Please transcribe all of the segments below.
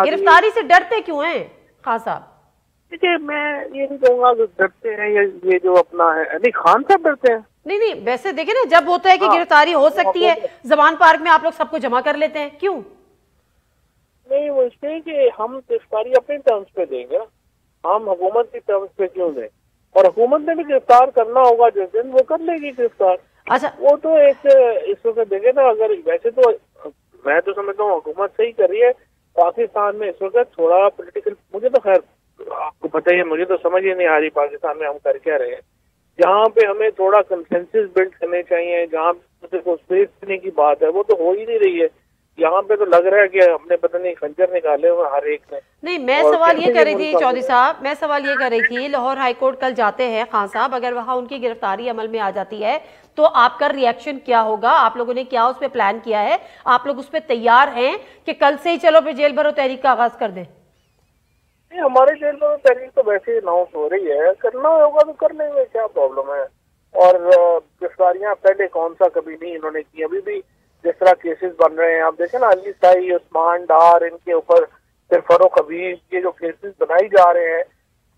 गिरफ्तारी से डरते क्यों हैं खान साहब? देखिए, मैं ये नहीं कहूँगा कि डरते हैं, ये जो अपना है, नहीं खान साहब डरते हैं। नहीं, वैसे देखे ना, जब होता है कि हाँ, गिरफ्तारी हो सकती है, जमान पार्क में आप लोग सबको जमा कर लेते हैं, क्यों? नहीं, वो इसलिए कि हम गिरफ्तारी अपने टर्म्स पे देंगे, हम हुकूमत की टर्म्स पे क्यों दें? और हुकूमत ने भी गिरफ्तार करना होगा जिस दिन, वो कर लेगी गिरफ्तार। अच्छा, वो तो एक इस वक्त देखे ना, अगर वैसे तो मैं तो समझता हूँ हुकूमत सही कर रही है। पाकिस्तान में इस वक्त थोड़ा पॉलिटिकल, मुझे तो खैर आपको पता ही है, मुझे तो समझ ही नहीं आ रही पाकिस्तान में हम कर क्या रहे हैं। जहाँ पे हमें थोड़ा कंसेंसस बिल्ड करने चाहिए, जहाँ पे स्पेस देने की बात है, वो तो हो ही नहीं रही है। यहाँ पे तो लग रहा है कि हमने पता नहीं खंजर निकाले हुए हर एक ने। नहीं, मैं सवाल ये कर रही थी चौधरी साहब, मैं सवाल ये कर रही थी, लाहौर हाईकोर्ट कल जाते हैं खान साहब, अगर वहां उनकी गिरफ्तारी अमल में आ जाती है तो आपका रिएक्शन क्या होगा? आप लोगों ने क्या उस पर प्लान किया है? आप लोग उस पर तैयार हैं कि कल से ही चलो फिर जेल भरो तहरीक का आगाज कर दें? हमारे जेल में तहरीक तो वैसे ही अनाउंस हो रही है, करना होगा तो कर लेंगे, क्या प्रॉब्लम है। और गिरफ्तारियां पहले कौन सा कभी नहीं इन्होंने की, अभी भी जिस तरह केसेस बन रहे हैं आप देखें ना, अली साई, उस्मान डार, इनके ऊपर फिर फरोख हबीब, ये जो केसेस बनाई जा रहे हैं,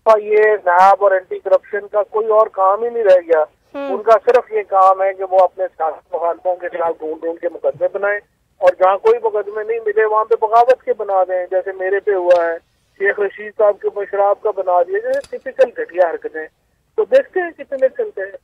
तो ये नैब और एंटी करप्शन का कोई और काम ही नहीं रह गया। उनका सिर्फ ये काम है कि वो अपने सियासी मुखालफों के खिलाफ ढूंढ ढूंढ के मुकदमे बनाए, और जहाँ कोई मुकदमे नहीं मिले वहां पे बगावत के बना दें, जैसे मेरे पे हुआ है, शेख रशीद साहब के ऊपर शराब का बना दिया, जैसे टिपिकल घटिया हरकतें। तो देखते हैं कितने चलते हैं।